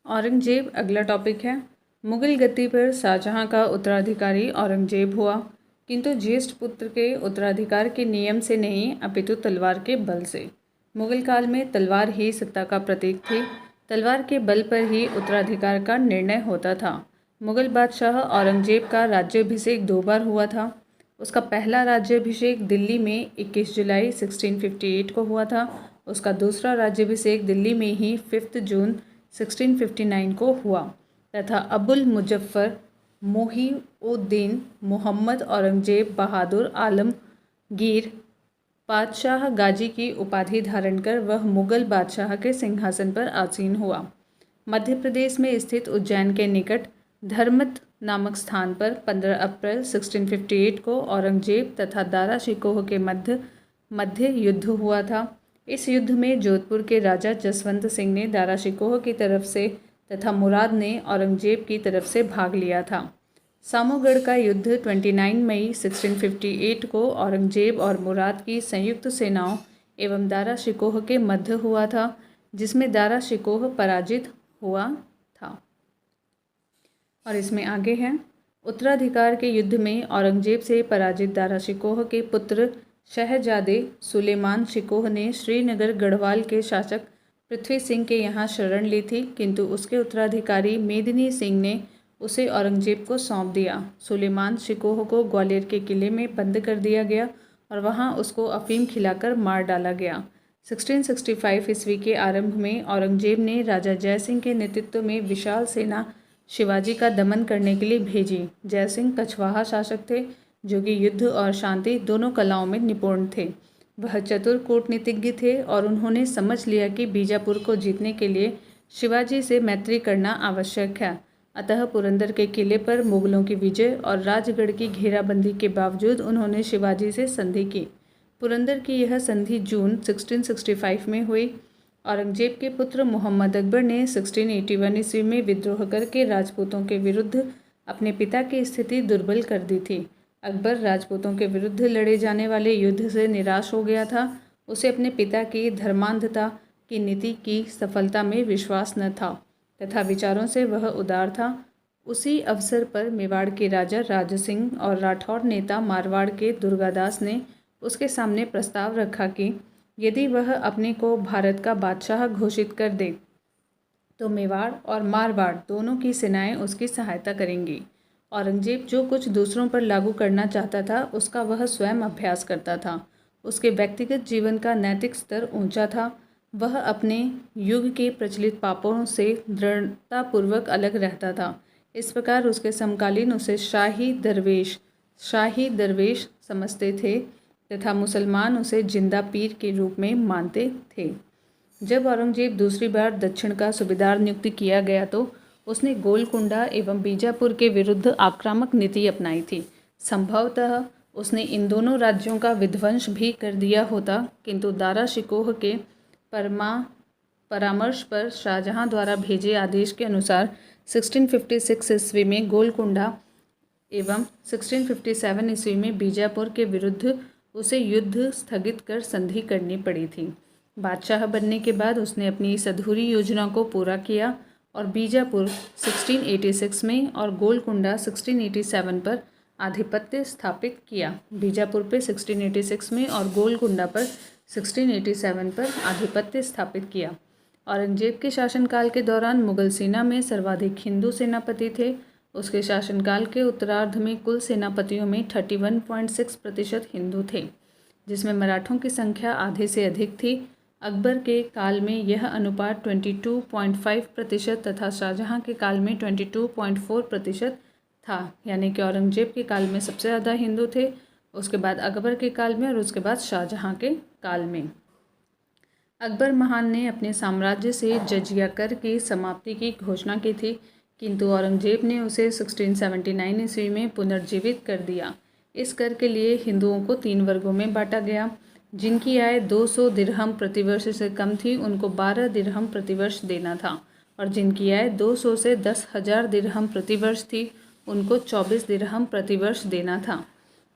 औरंगजेब अगला टॉपिक है। मुगल गद्दी पर शाहजहां का उत्तराधिकारी औरंगजेब हुआ, किंतु ज्येष्ठ पुत्र के उत्तराधिकार के नियम से नहीं अपितु तलवार के बल से। मुगल काल में तलवार ही सत्ता का प्रतीक थी। तलवार के बल पर ही उत्तराधिकार का निर्णय होता था। मुगल बादशाह औरंगजेब का राज्याभिषेक 2 बार हुआ था। उसका पहला राज्याभिषेक दिल्ली में 21 जुलाई 1658 को हुआ था। उसका दूसरा राज्याभिषेक दिल्ली में ही 5 जून 1659 को हुआ तथा अबुल मुजफ्फर मोहिउद्दीन मोहम्मद औरंगजेब बहादुर आलमगीर बादशाह गाजी की उपाधि धारण कर वह मुगल बादशाह के सिंहासन पर आसीन हुआ। मध्य प्रदेश में स्थित उज्जैन के निकट धर्मत नामक स्थान पर 15 अप्रैल 1658 को औरंगजेब तथा दारा शिकोह के मध्य युद्ध हुआ था। इस युद्ध में जोधपुर के राजा जसवंत सिंह ने दारा शिकोह की तरफ से तथा मुराद ने औरंगजेब की तरफ से भाग लिया था। सामोगढ़ का युद्ध 29 मई 1658 को औरंगजेब और मुराद की संयुक्त सेनाओं एवं दारा शिकोह के मध्य हुआ था, जिसमें दारा शिकोह पराजित हुआ था। और इसमें आगे है, उत्तराधिकार के युद्ध में औरंगजेब से पराजित दारा शिकोह के पुत्र शहजादे सुलेमान शिकोह ने श्रीनगर गढ़वाल के शासक पृथ्वी सिंह के यहाँ शरण ली थी, किंतु उसके उत्तराधिकारी मेदिनी सिंह ने उसे औरंगजेब को सौंप दिया। सुलेमान शिकोह को ग्वालियर के किले में बंद कर दिया गया और वहाँ उसको अफीम खिलाकर मार डाला गया। 1665 ईस्वी के आरंभ में औरंगजेब ने राजा जयसिंह के नेतृत्व में विशाल सेना शिवाजी का दमन करने के लिए भेजी। जयसिंह कछवाहा शासक थे, जो कि युद्ध और शांति दोनों कलाओं में निपुण थे। वह चतुर कूटनीतिज्ञ थे और उन्होंने समझ लिया कि बीजापुर को जीतने के लिए शिवाजी से मैत्री करना आवश्यक है। अतः पुरंदर के किले पर मुगलों की विजय और राजगढ़ की घेराबंदी के बावजूद उन्होंने शिवाजी से संधि की। पुरंदर की यह संधि जून 1665 में हुई। औरंगजेब के पुत्र मोहम्मद अकबर ने 1681 ईस्वी में विद्रोह करके राजपूतों के विरुद्ध अपने पिता की स्थिति दुर्बल कर दी थी। अकबर राजपूतों के विरुद्ध लड़े जाने वाले युद्ध से निराश हो गया था। उसे अपने पिता की धर्मांधता की नीति की सफलता में विश्वास न था तथा विचारों से वह उदार था। उसी अवसर पर मेवाड़ के राजा राज सिंह और राठौर नेता मारवाड़ के दुर्गादास ने उसके सामने प्रस्ताव रखा कि यदि वह अपने को भारत का बादशाह घोषित कर दे तो मेवाड़ और मारवाड़ दोनों की सेनाएं उसकी सहायता करेंगी। औरंगजेब जो कुछ दूसरों पर लागू करना चाहता था, उसका वह स्वयं अभ्यास करता था। उसके व्यक्तिगत जीवन का नैतिक स्तर ऊंचा था। वह अपने युग के प्रचलित पापों से दृढ़तापूर्वक अलग रहता था। इस प्रकार उसके समकालीन उसे शाही दरवेश समझते थे तथा मुसलमान उसे जिंदा पीर के रूप में मानते थे। जब औरंगजेब दूसरी बार दक्षिण का सूबेदार नियुक्त किया गया तो उसने गोलकुंडा एवं बीजापुर के विरुद्ध आक्रामक नीति अपनाई थी। संभवतः उसने इन दोनों राज्यों का विध्वंस भी कर दिया होता, किंतु दारा शिकोह के परामर्श पर शाहजहां द्वारा भेजे आदेश के अनुसार 1656 ईस्वी में गोलकुंडा एवं 1657 ईस्वी में बीजापुर के विरुद्ध उसे युद्ध स्थगित कर संधि करनी पड़ी थी। बादशाह बनने के बाद उसने अपनी इस अधूरी योजना को पूरा किया और बीजापुर 1686 में और गोलकुंडा 1687 पर आधिपत्य स्थापित किया। बीजापुर पे 1686 में और गोलकुंडा पर 1687 पर आधिपत्य स्थापित किया। औरंगजेब के शासनकाल के दौरान मुगल सेना में सर्वाधिक हिंदू सेनापति थे। उसके शासनकाल के उत्तरार्ध में कुल सेनापतियों में 31.6% हिंदू थे, जिसमें मराठों की संख्या आधे से अधिक थी। अकबर के काल में यह अनुपात 22.5% तथा शाहजहां के काल में 22.4% था। यानी कि औरंगजेब के काल में सबसे ज़्यादा हिंदू थे, उसके बाद अकबर के काल में और उसके बाद शाहजहां के काल में। अकबर महान ने अपने साम्राज्य से जजिया कर की समाप्ति की घोषणा की थी, किंतु औरंगजेब ने उसे 1679 ईस्वी में पुनर्जीवित कर दिया। इस कर के लिए हिंदुओं को 3 वर्गों में बांटा गया। जिनकी आय 200 दिरहम प्रतिवर्ष से कम थी, उनको 12 दिरहम प्रतिवर्ष देना था, और जिनकी आय 200 से 10,000 दिरहम प्रतिवर्ष थी, उनको 24 दिरहम प्रतिवर्ष देना था।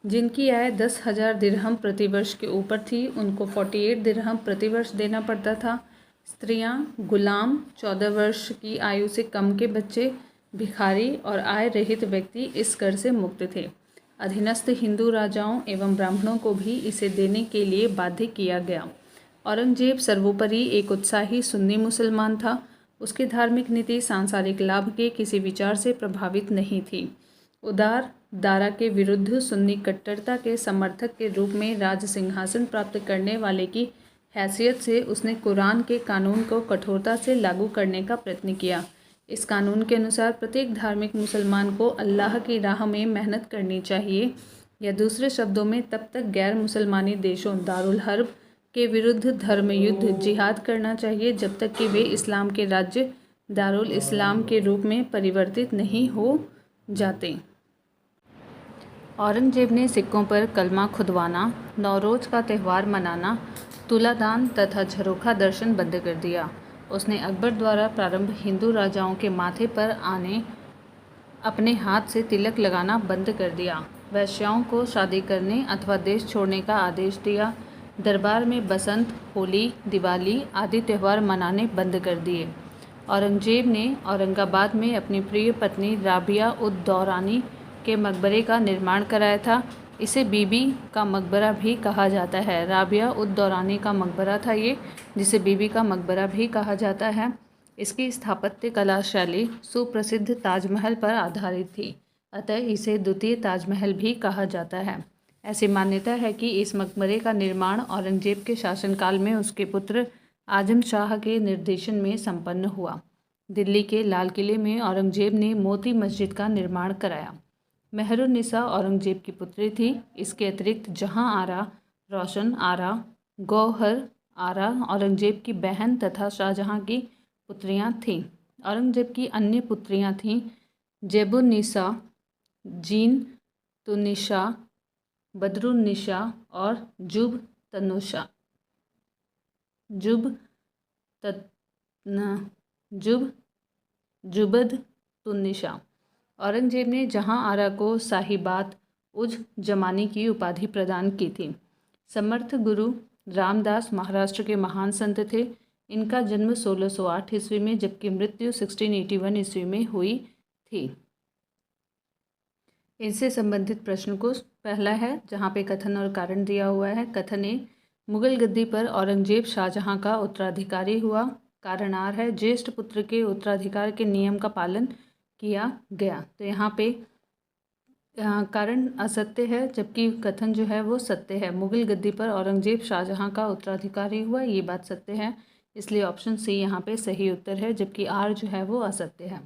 जिनकी आय 10,000 दिरहम प्रतिवर्ष के ऊपर थी, उनको 48 दिरहम प्रतिवर्ष देना पड़ता था। स्त्रियां, गुलाम, 14 वर्ष की आयु से कम के बच्चे, भिखारी और आय रहित व्यक्ति इस कर से मुक्त थे। अधीनस्थ हिंदू राजाओं एवं ब्राह्मणों को भी इसे देने के लिए बाध्य किया गया। औरंगजेब सर्वोपरि एक उत्साही सुन्नी मुसलमान था। उसकी धार्मिक नीति सांसारिक लाभ के किसी विचार से प्रभावित नहीं थी। उदार दारा के विरुद्ध सुन्नी कट्टरता के समर्थक के रूप में राज सिंहासन प्राप्त करने वाले की हैसियत से उसने कुरान के कानून को कठोरता से लागू करने का प्रयत्न किया। इस कानून के अनुसार प्रत्येक धार्मिक मुसलमान को अल्लाह की राह में मेहनत करनी चाहिए, या दूसरे शब्दों में तब तक गैर मुसलमानी देशों दारुल हर्ब के विरुद्ध धर्म युद्ध जिहाद करना चाहिए जब तक कि वे इस्लाम के राज्य दारुल इस्लाम के रूप में परिवर्तित नहीं हो जाते। औरंगजेब ने सिक्कों पर कलमा खुदवाना, नौरोज का त्यौहार मनाना, तुलादान तथा झरोखा दर्शन बंद कर दिया। उसने अकबर द्वारा प्रारंभ हिंदू राजाओं के माथे पर आने अपने हाथ से तिलक लगाना बंद कर दिया। वैश्याओं को शादी करने अथवा देश छोड़ने का आदेश दिया। दरबार में बसंत, होली, दिवाली आदि त्यौहार मनाने बंद कर दिए। औरंगजेब ने औरंगाबाद में अपनी प्रिय पत्नी राबिया उद दौरानी के मकबरे का निर्माण कराया था। इसे बीबी का मकबरा भी कहा जाता है। राबिया उद दौरानी का मकबरा था ये, जिसे बीबी का मकबरा भी कहा जाता है। इसकी स्थापत्य कला शैली सुप्रसिद्ध ताजमहल पर आधारित थी, अतः इसे द्वितीय ताजमहल भी कहा जाता है। ऐसी मान्यता है कि इस मकबरे का निर्माण औरंगजेब के शासनकाल में उसके पुत्र आजम शाह के निर्देशन में संपन्न हुआ। दिल्ली के लाल किले में औरंगजेब ने मोती मस्जिद का निर्माण कराया। मेहरुन्निसा औरंगजेब की पुत्री थी। इसके अतिरिक्त जहां आरा, रोशन आरा, गौहर आरा औरंगजेब की बहन तथा शाहजहां की पुत्रियां थीं। औरंगजेब की अन्य पुत्रियां थीं जेबुन्निसा, जीन तुन्निसा, बदरुन्निसा और जुबदतुन्निसा। औरंगजेब ने जहां आरा को साहिबात उज जमानी की उपाधि प्रदान की थी। समर्थ गुरु रामदास महाराष्ट्र के महान संत थे। इनका जन्म 1608 ईस्वी में जबकि मृत्यु 1681 ईस्वी में हुई थी। इनसे संबंधित प्रश्न को पहला है, जहाँ पे कथन और कारण दिया हुआ है। कथन ए, मुगल गद्दी पर औरंगजेब शाहजहां का उत्तराधिकारी हुआ। कारण आर है, ज्येष्ठ पुत्र के उत्तराधिकार के नियम का पालन किया गया। तो यहाँ पे कारण असत्य है, जबकि कथन जो है वो सत्य है। मुगल गद्दी पर औरंगजेब शाहजहां का उत्तराधिकारी हुआ, ये बात सत्य है, इसलिए ऑप्शन सी यहाँ पे सही उत्तर है, जबकि आर जो है वो असत्य है।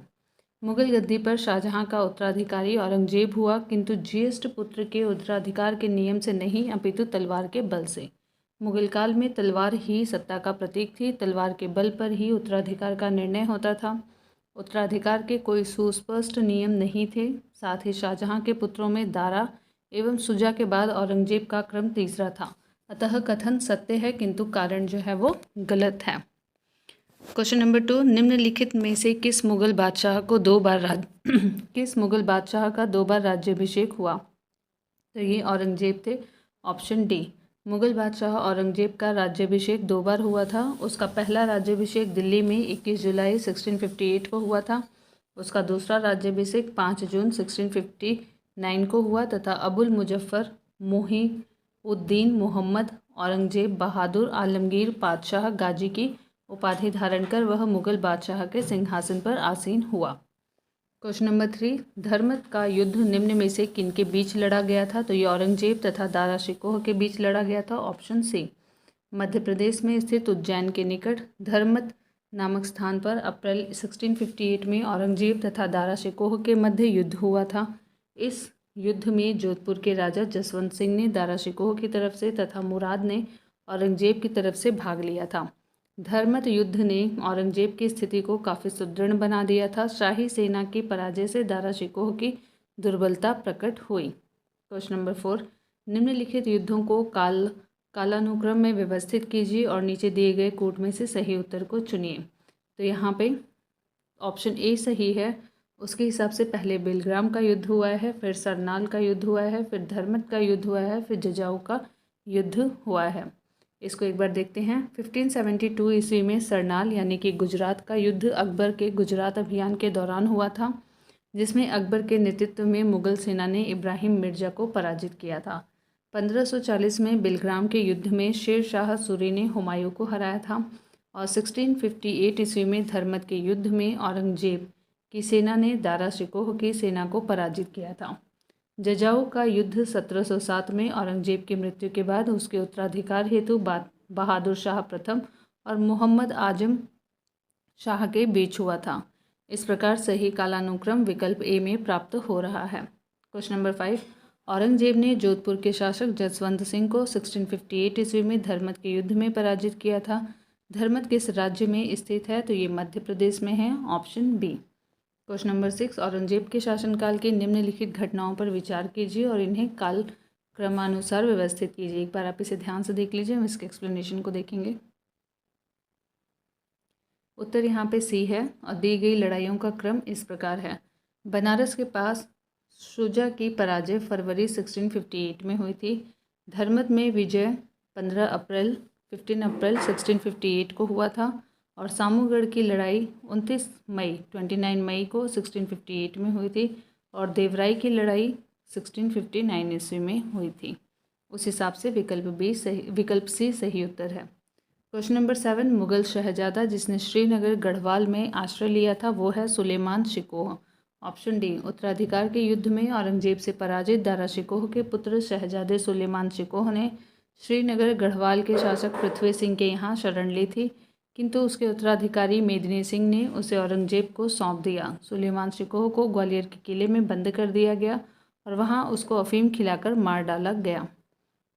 मुगल गद्दी पर शाहजहां का उत्तराधिकारी औरंगजेब हुआ, किंतु ज्येष्ठ पुत्र के उत्तराधिकार के नियम से नहीं अपितु तलवार के बल से। मुगल काल में तलवार ही सत्ता का प्रतीक थी। तलवार के बल पर ही उत्तराधिकार का निर्णय होता था। उत्तराधिकार के कोई सुस्पष्ट नियम नहीं थे। साथ ही शाहजहां के पुत्रों में दारा एवं शुजा के बाद औरंगजेब का क्रम तीसरा था। अतः कथन सत्य है, किंतु कारण जो है वो गलत है। क्वेश्चन नंबर 2, निम्नलिखित में से किस मुगल बादशाह का दो बार राज्याभिषेक हुआ? तो ये औरंगजेब थे। ऑप्शन डी, मुगल बादशाह औरंगजेब का राज्याभिषेक 2 बार हुआ था। उसका पहला राज्याभिषेक दिल्ली में 21 जुलाई 1658 को हुआ था। उसका दूसरा राज्याभिषेक 5 जून 1659 को हुआ तथा अबुल मुजफ्फर मुहीउद्दीन मोहम्मद औरंगजेब बहादुर आलमगीर पातशाह गाजी की उपाधि धारण कर वह मुगल बादशाह के सिंहासन पर आसीन हुआ। क्वेश्चन नंबर 3, धर्मत का युद्ध निम्न में से किनके बीच लड़ा गया था? तो ये औरंगजेब तथा दारा शिकोह के बीच लड़ा गया था। ऑप्शन सी, मध्य प्रदेश में स्थित उज्जैन के निकट धर्मत नामक स्थान पर अप्रैल 1658 में औरंगजेब तथा दारा शिकोह के मध्य युद्ध हुआ था। इस युद्ध में जोधपुर के राजा जसवंत सिंह ने दारा शिकोह की तरफ से तथा मुराद ने औरंगजेब की तरफ से भाग लिया था। धर्मत युद्ध ने औरंगजेब की स्थिति को काफ़ी सुदृढ़ बना दिया था। शाही सेना की पराजय से दारा शिकोह की दुर्बलता प्रकट हुई। क्वेश्चन नंबर 4, निम्नलिखित युद्धों को कालानुक्रम में व्यवस्थित कीजिए और नीचे दिए गए कूट में से सही उत्तर को चुनिए। तो यहाँ पे ऑप्शन ए सही है। उसके हिसाब से पहले बेलग्राम का युद्ध हुआ है, फिर सरनाल का युद्ध हुआ है, फिर धर्मत का युद्ध हुआ है, फिर जजाऊ का युद्ध हुआ है। इसको एक बार देखते हैं। 1572 ईस्वी में सरनाल यानी कि गुजरात का युद्ध अकबर के गुजरात अभियान के दौरान हुआ था, जिसमें अकबर के नेतृत्व में मुगल सेना ने इब्राहिम मिर्जा को पराजित किया था। 1540 में बिलग्राम के युद्ध में शेर शाह सूरी ने हुमायूं को हराया था और 1658 ईस्वी में धर्मत के युद्ध में औरंगजेब की सेना ने दारा शिकोह की सेना को पराजित किया था। जजाऊ का युद्ध 1707 में औरंगजेब की मृत्यु के बाद उसके उत्तराधिकार हेतु बहादुर शाह प्रथम और मोहम्मद आजम शाह के बीच हुआ था। इस प्रकार सही कालानुक्रम विकल्प ए में प्राप्त हो रहा है। क्वेश्चन नंबर 5, औरंगजेब ने जोधपुर के शासक जसवंत सिंह को 1658 ईस्वी में धर्मत के युद्ध में पराजित किया था। धर्मत किस राज्य में स्थित है? तो ये मध्य प्रदेश में है, option B. Question number 6, Aurangzeb के शासनकाल की निम्नलिखित घटनाओं पर विचार कीजिए और इन्हें काल क्रमानुसार व्यवस्थित कीजिए। एक बार आप इसे ध्यान से देख लीजिए, हम इसके एक्सप्लेनेशन को देखेंगे। उत्तर यहाँ पे सी है और दी गई लड़ाइयों का क्रम इस प्रकार है। बनारस के पास शुजा की पराजय फरवरी 1658 में हुई थी। धर्मत में विजय 15 अप्रैल 1658 को हुआ था और सामूगढ़ की लड़ाई 29 मई को 1658 में हुई थी और देवराई की लड़ाई 1659 ईस्वी में हुई थी। उस हिसाब से विकल्प सी सही उत्तर है। क्वेश्चन नंबर 7, मुगल शहजादा जिसने श्रीनगर गढ़वाल में आश्रय लिया था वो है सुलेमान शिकोह। ऑप्शन डी, उत्तराधिकार के युद्ध में औरंगजेब से पराजित दारा शिकोह के पुत्र शहजादे सुलेमान शिकोह ने श्रीनगर गढ़वाल के शासक पृथ्वी सिंह के यहाँ शरण ली थी, किंतु उसके उत्तराधिकारी मेदिनी सिंह ने उसे औरंगजेब को सौंप दिया। सुलेमान शिकोह को ग्वालियर के किले में बंद कर दिया गया और वहाँ उसको अफीम खिलाकर मार डाला गया।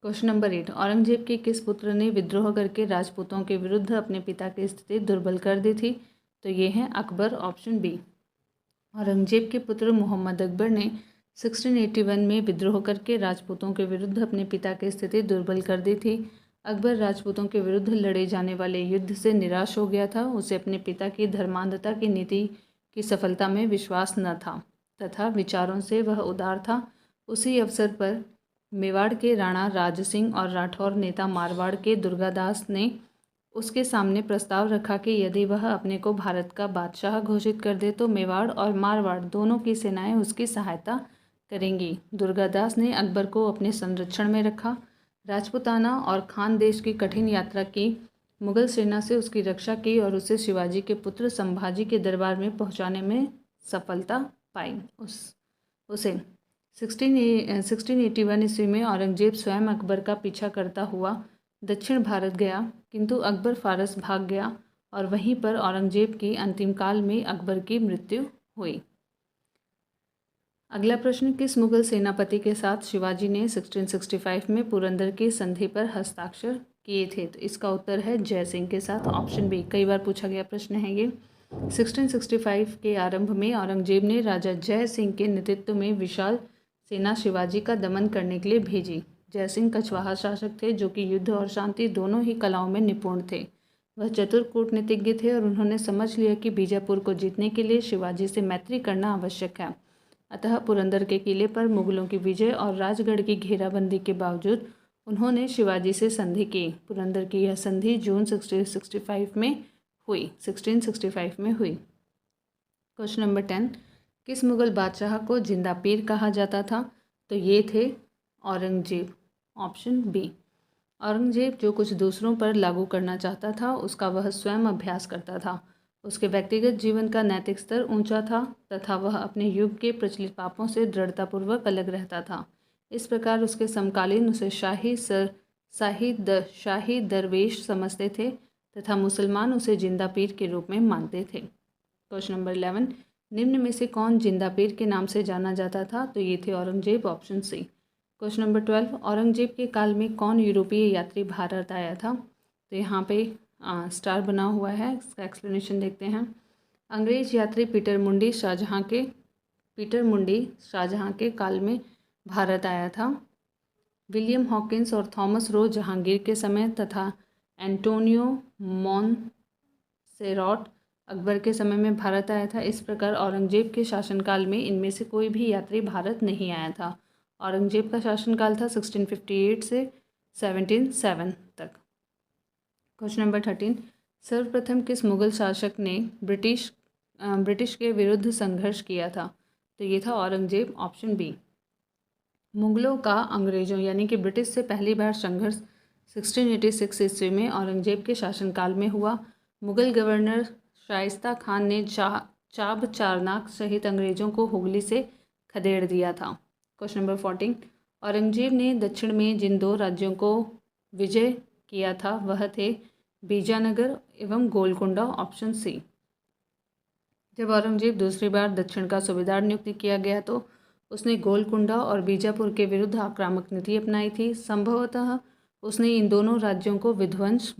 क्वेश्चन नंबर 8, औरंगजेब के किस पुत्र ने विद्रोह करके राजपूतों के विरुद्ध अपने पिता की स्थिति दुर्बल कर दी थी? तो ये है अकबर, ऑप्शन बी। औरंगजेब के पुत्र मोहम्मद अकबर ने 1681 में विद्रोह करके राजपूतों के विरुद्ध अपने पिता की स्थिति दुर्बल कर दी थी। अकबर राजपूतों के विरुद्ध लड़े जाने वाले युद्ध से निराश हो गया था। उसे अपने पिता की धर्मांधता की नीति की सफलता में विश्वास न था तथा विचारों से वह उदार था। उसी अवसर पर मेवाड़ के राणा राज सिंह और राठौर नेता मारवाड़ के दुर्गादास ने उसके सामने प्रस्ताव रखा कि यदि वह अपने को भारत का बादशाह घोषित कर दे तो मेवाड़ और मारवाड़ दोनों की सेनाएं उसकी सहायता करेंगी। दुर्गादास ने अकबर को अपने संरक्षण में रखा। राजपूताना और खान देश की कठिन यात्रा की, मुगल सेना से उसकी रक्षा की और उसे शिवाजी के पुत्र संभाजी के दरबार में पहुंचाने में सफलता पाई। उसे 1681 ईस्वी में औरंगजेब स्वयं अकबर का पीछा करता हुआ दक्षिण भारत गया, किंतु अकबर फारस भाग गया और वहीं पर औरंगजेब की अंतिम काल में अकबर की मृत्यु हुई। अगला प्रश्न, किस मुगल सेनापति के साथ शिवाजी ने 1665 में पुरंदर की संधि पर हस्ताक्षर किए थे? तो इसका उत्तर है जय सिंह के साथ, ऑप्शन बी। कई बार पूछा गया प्रश्न है ये। 1665 के आरंभ में औरंगजेब ने राजा जय सिंह के नेतृत्व में विशाल सेना शिवाजी का दमन करने के लिए भेजी। जय सिंह कछवाहा शासक थे जो कि युद्ध और शांति दोनों ही कलाओं में निपुण थे। वह चतुर कूटनीतिज्ञ थे और उन्होंने समझ लिया कि बीजापुर को जीतने के लिए शिवाजी से मैत्री करना आवश्यक है। अतः पुरंदर के किले पर मुगलों की विजय और राजगढ़ की घेराबंदी के बावजूद उन्होंने शिवाजी से संधि की। पुरंदर की यह संधि जून 1665 में हुई। क्वेश्चन नंबर 10, किस मुगल बादशाह को जिंदा पीर कहा जाता था? तो ये थे औरंगजेब, ऑप्शन बी। औरंगजेब जो कुछ दूसरों पर लागू करना चाहता था उसका वह स्वयं अभ्यास करता था। उसके व्यक्तिगत जीवन का नैतिक स्तर ऊंचा था तथा वह अपने युग के प्रचलित पापों से दृढ़तापूर्वक अलग रहता था। इस प्रकार उसके समकालीन उसे शाही दरवेश समझते थे तथा मुसलमान उसे जिंदा पीर के रूप में मानते थे। क्वेश्चन नंबर 11, निम्न में से कौन जिंदा पीर के नाम से जाना जाता था? तो ये थे Aurangzeb, option C. Question number 12, Aurangzeb के काल में कौन यूरोपीय यात्री भारत आया था? तो यहाँ पे स्टार बना हुआ है, इसका एक्सप्लेनेशन देखते हैं। अंग्रेज यात्री पीटर मुंडी शाहजहाँ के काल में भारत आया था। विलियम हॉकिंस और थॉमस रो जहांगीर के समय तथा एंटोनियो मॉन्सेराट अकबर के समय में भारत आया था। इस प्रकार औरंगजेब के शासनकाल में इनमें से कोई भी यात्री भारत नहीं आया था। औरंगजेब का शासनकाल था 1658 से 1707 तक। क्वेश्चन नंबर 13, सर्वप्रथम किस मुगल शासक ने ब्रिटिश के विरुद्ध संघर्ष किया था? तो ये था औरंगजेब, ऑप्शन बी। मुगलों का अंग्रेजों यानी कि ब्रिटिश से पहली बार संघर्ष 1686 ईस्वी में औरंगजेब के शासनकाल में हुआ। मुगल गवर्नर शाइस्ता खान ने चाब चारनाक सहित अंग्रेजों को हुगली से खदेड़ दिया था। क्वेश्चन नंबर 14, औरंगजेब ने दक्षिण में जिन 2 राज्यों को विजय किया था वह थे बीजानगर एवं गोलकुंडा, ऑप्शन सी। जब औरंगजेब दूसरी बार दक्षिण का सूबेदार नियुक्त किया गया तो उसने गोलकुंडा और बीजापुर के विरुद्ध आक्रामक नीति अपनाई थी। संभवतः उसने इन दोनों राज्यों को विध्वंस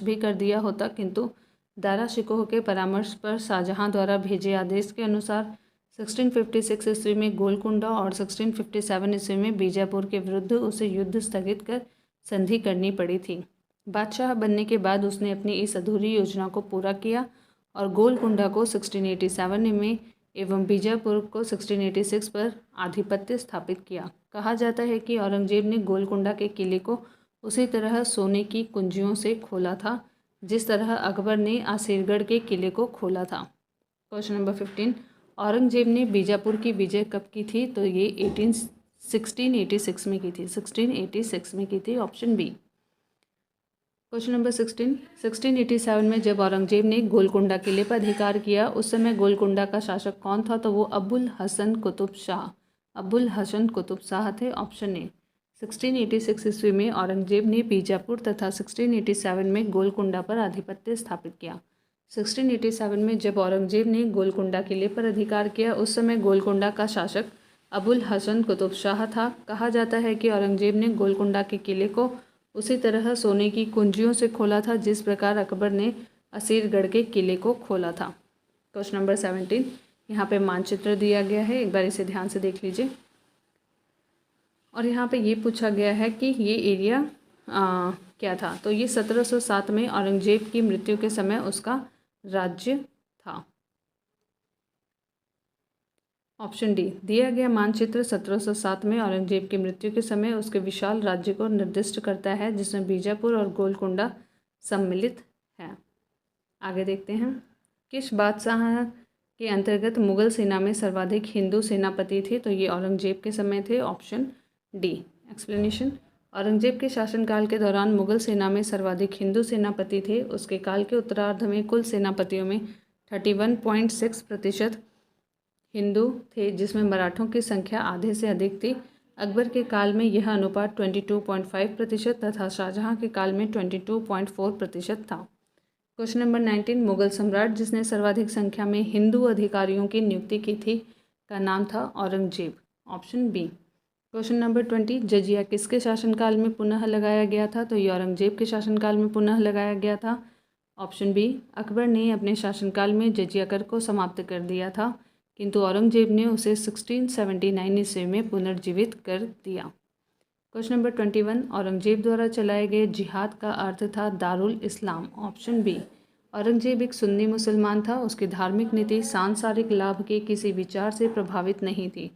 भी कर दिया होता, किंतु दारा शिकोह के परामर्श पर शाहजहां द्वारा भेजे आदेश के अनुसार 1656 ईस्वी में गोलकुंडा और 1657 ईस्वी में बीजापुर के विरुद्ध उसे युद्ध स्थगित कर संधि करनी पड़ी थी। बादशाह बनने के बाद उसने अपनी इस अधूरी योजना को पूरा किया और गोलकुंडा को 1687 में एवं बीजापुर को 1686 पर आधिपत्य स्थापित किया। कहा जाता है कि औरंगजेब ने गोलकुंडा के किले को उसी तरह सोने की कुंजियों से खोला था जिस तरह अकबर ने आसिरगढ़ के किले को खोला था। क्वेश्चन नंबर 15, औरंगजेब ने बीजापुर की विजय कब की थी? तो ये 1686 में की थी, 1686 में की थी, ऑप्शन बी। क्वेश्चन नंबर 16, 1687 में जब औरंगजेब ने गोलकुंडा किले पर अधिकार किया उस समय गोलकुंडा का शासक कौन था? तो वो अबुल हसन कुतुब शाह थे, ऑप्शन ए। 1686 ईस्वी में औरंगजेब ने बीजापुर तथा 1687 में गोलकुंडा पर आधिपत्य स्थापित किया। 1687 में जब औरंगजेब ने गोलकुंडा किले पर अधिकार किया उस समय गोलकुंडा का शासक अबुल हसन कुतुब शाह था। कहा जाता है कि औरंगजेब ने गोलकुंडा के किले को उसी तरह सोने की कुंजियों से खोला था जिस प्रकार अकबर ने असीरगढ़ के किले को खोला था। क्वेश्चन नंबर 17, यहाँ पे मानचित्र दिया गया है, एक बार इसे ध्यान से देख लीजिए। और यहाँ पे ये पूछा गया है कि ये एरिया क्या था? तो ये 1707 में औरंगजेब की मृत्यु के समय उसका राज्य था, ऑप्शन डी। दिया गया मानचित्र 1707 में औरंगजेब की मृत्यु के समय उसके विशाल राज्य को निर्दिष्ट करता है जिसमें बीजापुर और गोलकुंडा सम्मिलित है। आगे देखते हैं, किस बादशाह के अंतर्गत मुगल सेना में सर्वाधिक हिंदू सेनापति थे? तो ये औरंगजेब के समय थे, ऑप्शन डी। एक्सप्लेनेशन, औरंगजेब के शासनकाल के दौरान मुगल सेना में सर्वाधिक हिंदू सेनापति थे। उसके काल के उत्तरार्ध में कुल सेनापतियों में 31.6% हिंदू थे जिसमें मराठों की संख्या आधे से अधिक थी। अकबर के काल में यह अनुपात 22.5% तथा शाहजहां के काल में 22.4% था। क्वेश्चन नंबर 19, मुगल सम्राट जिसने सर्वाधिक संख्या में हिंदू अधिकारियों की नियुक्ति की थी का नाम था Aurangzeb, option B. Question number 20, जजिया किसके शासनकाल में पुनः लगाया गया था? तो ये औरंगजेब के शासनकाल में पुनः लगाया गया था, ऑप्शन बी। अकबर ने अपने शासनकाल में जजिया कर को समाप्त कर दिया था किंतु औरंगजेब ने उसे 1679 ईस्वी में पुनर्जीवित कर दिया। क्वेश्चन नंबर 21, औरंगजेब द्वारा चलाए गए जिहाद का अर्थ था दारुल इस्लाम, ऑप्शन बी। औरंगजेब एक सुन्नी मुसलमान था। उसकी धार्मिक नीति सांसारिक लाभ के किसी विचार से प्रभावित नहीं थी।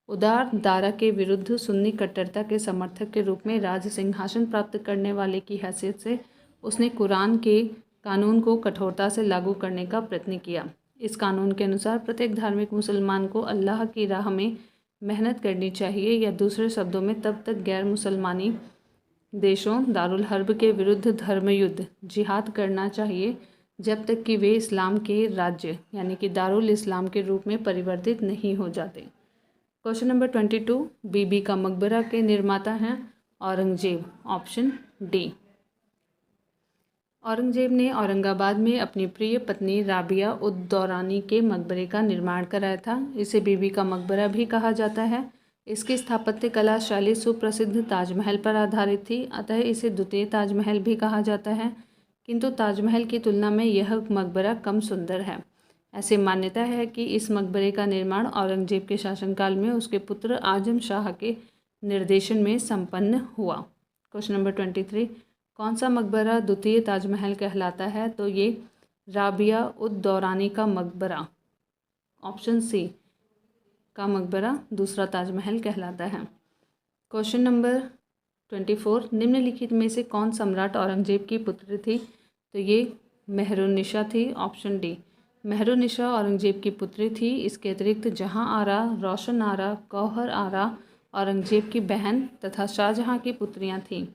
उदार दारा के विरुद्ध सुन्नी कट्टरता के समर्थक के रूप में राज सिंहासन प्राप्त करने वाले की हैसियत से उसने कुरान के कानून को कठोरता से लागू करने का प्रयत्न किया। इस कानून के अनुसार प्रत्येक धार्मिक मुसलमान को अल्लाह की राह में मेहनत करनी चाहिए या दूसरे शब्दों में तब तक गैर मुसलमानी देशों दारुल हर्ब के विरुद्ध धर्म युद्ध जिहाद करना चाहिए जब तक कि वे इस्लाम के राज्य यानी कि दारुल इस्लाम के रूप में परिवर्तित नहीं हो जाते। क्वेश्चन नंबर 22, बीबी का मकबरा के निर्माता हैं औरंगजेब, ऑप्शन डी। औरंगजेब ने औरंगाबाद में अपनी प्रिय पत्नी राबिया उद दौरानी के मकबरे का निर्माण कराया था। इसे बीबी का मकबरा भी कहा जाता है। इसकी स्थापत्य कला शैली सुप्रसिद्ध ताजमहल पर आधारित थी, अतः इसे द्वितीय ताजमहल भी कहा जाता है, किंतु ताजमहल की तुलना में यह मकबरा कम सुंदर है। ऐसी मान्यता है कि इस मकबरे का निर्माण औरंगजेब के शासनकाल में उसके पुत्र आजम शाह के निर्देशन में संपन्न हुआ। क्वेश्चन नंबर 23, कौन सा मकबरा द्वितीय ताजमहल कहलाता है? तो ये राबिया उद दौरानी का मकबरा, ऑप्शन सी का मकबरा दूसरा ताजमहल कहलाता है। क्वेश्चन नंबर 24 निम्नलिखित में से कौन सम्राट औरंगजेब की पुत्री थी? तो ये मेहरुन्निसा थी, ऑप्शन डी। मेहरुन्निसा औरंगजेब की पुत्री थी। इसके अतिरिक्त जहां आरा, रोशन आरा, गौहर आरा औरंगजेब की बहन तथा शाहजहां की पुत्रियां थीं।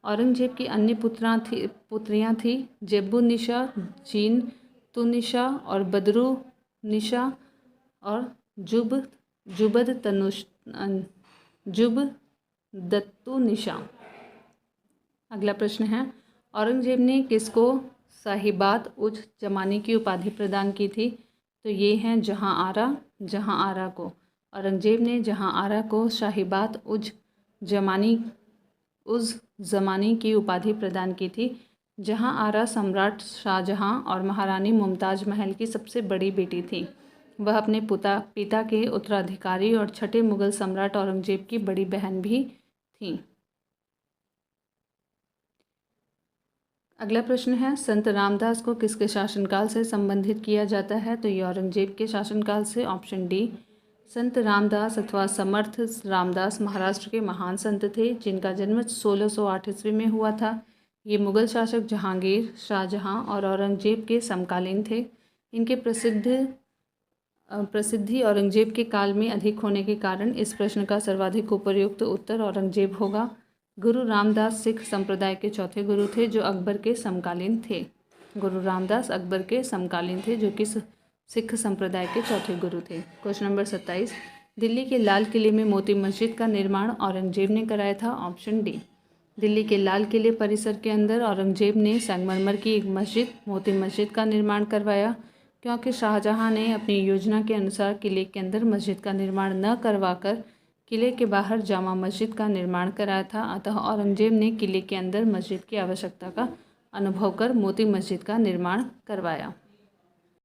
औरंगजेब की अन्य पुत्रियां थी जेबुन्निसा, जीनतुन्निसा और बदरुन्निसा और जुबदत्तुन्निसा। अगला प्रश्न है, औरंगजेब ने किसको साहिबात उज जमानी की उपाधि प्रदान की थी? तो ये हैं जहां आरा को औरंगजेब ने जहां आरा को साहिबात उज जमानी की उपाधि प्रदान की थी। जहां आरा सम्राट शाहजहां और महारानी मुमताज महल की सबसे बड़ी बेटी थी। वह अपने पिता के उत्तराधिकारी और छठे मुगल सम्राट औरंगजेब की बड़ी बहन भी थी। अगला प्रश्न है, संत रामदास को किसके शासनकाल से संबंधित किया जाता है? तो ये औरंगजेब के शासनकाल से, ऑप्शन डी। संत रामदास अथवा समर्थ रामदास महाराष्ट्र के महान संत थे जिनका जन्म 1608 ईस्वी में हुआ था। ये मुगल शासक जहांगीर, शाहजहां और औरंगजेब के समकालीन थे। इनके प्रसिद्धि औरंगजेब के काल में अधिक होने के कारण इस प्रश्न का सर्वाधिक उपयुक्त उत्तर औरंगजेब होगा। गुरु रामदास सिख संप्रदाय के चौथे गुरु थे जो अकबर के समकालीन थे। गुरु रामदास अकबर के समकालीन थे जो कि सिख संप्रदाय के चौथे गुरु थे। क्वेश्चन नंबर 27, दिल्ली के लाल किले में मोती मस्जिद का निर्माण औरंगजेब ने कराया था, ऑप्शन डी। दिल्ली के लाल किले परिसर के अंदर औरंगजेब ने संगमरमर की एक मस्जिद मोती मस्जिद का निर्माण करवाया। क्योंकि शाहजहां ने अपनी योजना के अनुसार किले के अंदर मस्जिद का निर्माण न करवाकर किले के बाहर जामा मस्जिद का निर्माण कराया था, अतः औरंगजेब ने किले के अंदर मस्जिद की आवश्यकता का अनुभव कर मोती मस्जिद का निर्माण करवाया।